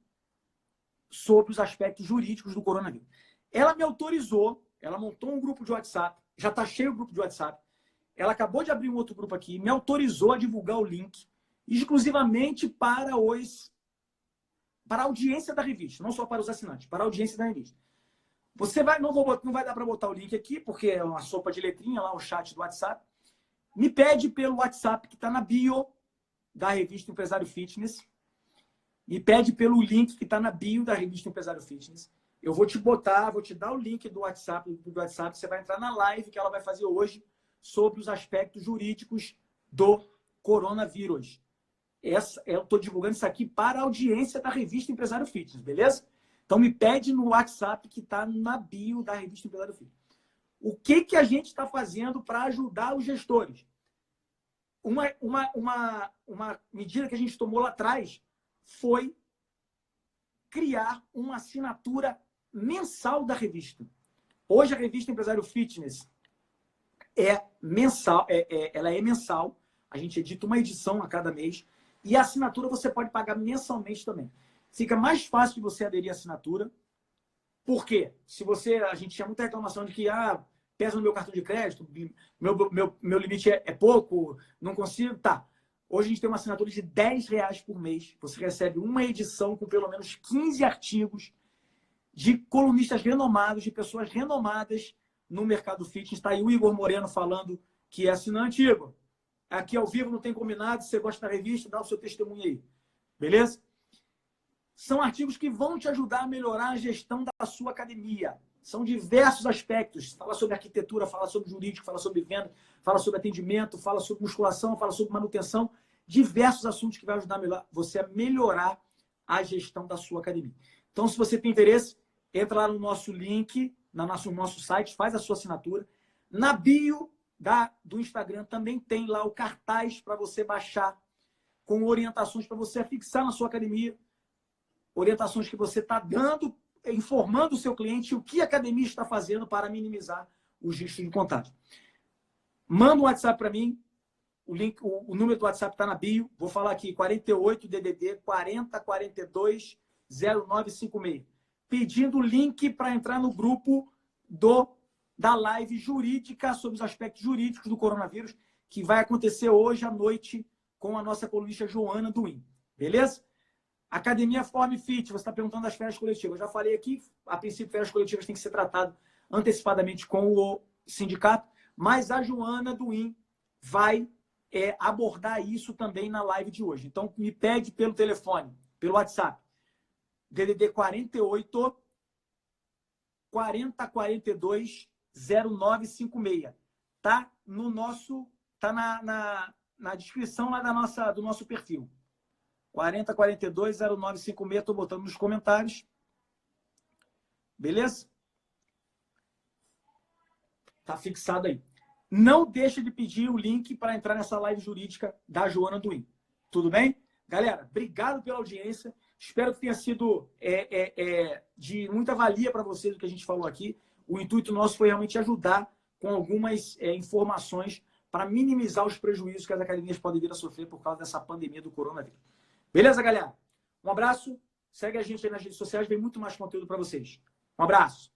sobre os aspectos jurídicos do coronavírus. Ela me autorizou, ela montou um grupo de WhatsApp, já está cheio o grupo de WhatsApp. Ela acabou de abrir um outro grupo aqui, me autorizou a divulgar o link exclusivamente para a audiência da revista, não só para os assinantes, para a audiência da revista. Você não vai dar para botar o link aqui, porque é uma sopa de letrinha lá, o chat do WhatsApp. Me pede pelo WhatsApp que está na bio da revista Empresário Fitness. Me pede pelo link que está na bio da revista Empresário Fitness. Eu vou te dar o link do WhatsApp, você vai entrar na live que ela vai fazer hoje sobre os aspectos jurídicos do coronavírus. Eu estou divulgando isso aqui para a audiência da revista Empresário Fitness, beleza? Então, me pede no WhatsApp que está na bio da revista Empresário Fitness. O que a gente está fazendo para ajudar os gestores? Uma medida que a gente tomou lá atrás foi criar uma assinatura mensal da revista. Hoje, a revista Empresário Fitness é mensal, ela é mensal. A gente edita uma edição a cada mês. E a assinatura você pode pagar mensalmente também. Fica mais fácil de você aderir à assinatura. Por quê? A gente tinha muita reclamação de que pesa no meu cartão de crédito, meu limite é pouco, não consigo. Tá. Hoje a gente tem uma assinatura de R$10 por mês. Você recebe uma edição com pelo menos 15 artigos de colunistas renomados, de pessoas renomadas no mercado fitness. Está aí o Igor Moreno falando que é assinante. Igor, aqui ao vivo não tem combinado. Se você gosta da revista, dá o seu testemunho aí. Beleza? São artigos que vão te ajudar a melhorar a gestão da sua academia. São diversos aspectos. Fala sobre arquitetura, fala sobre jurídico, fala sobre venda, fala sobre atendimento, fala sobre musculação, fala sobre manutenção. Diversos assuntos que vai ajudar você a melhorar a gestão da sua academia. Então, se você tem interesse, entra lá no nosso link, no nosso site, faz a sua assinatura. Na bio do Instagram também tem lá o cartaz para você baixar com orientações para você fixar na sua academia. Orientações que você está dando, informando o seu cliente o que a academia está fazendo para minimizar os riscos de contágio. Manda um WhatsApp para mim, o número do WhatsApp está na bio, vou falar aqui, 48-DDD 4042-0956, pedindo o link para entrar no grupo da live jurídica sobre os aspectos jurídicos do coronavírus, que vai acontecer hoje à noite com a nossa colunista Joana Duim. Beleza? Academia Form Fit, você está perguntando das férias coletivas. Eu já falei aqui, a princípio, férias coletivas têm que ser tratado antecipadamente com o sindicato, mas a Joana Duim vai abordar isso também na live de hoje. Então, me pede pelo telefone, pelo WhatsApp, DDD 48 4042 0956. Tá no nosso, tá na descrição lá do nosso perfil. 4042-0956, estou botando nos comentários. Beleza? Tá fixado aí. Não deixa de pedir o link para entrar nessa live jurídica da Joana Duim. Tudo bem? Galera, obrigado pela audiência. Espero que tenha sido de muita valia para vocês o que a gente falou aqui. O intuito nosso foi realmente ajudar com algumas informações para minimizar os prejuízos que as academias podem vir a sofrer por causa dessa pandemia do coronavírus. Beleza, galera? Um abraço. Segue a gente aí nas redes sociais, vem muito mais conteúdo para vocês. Um abraço.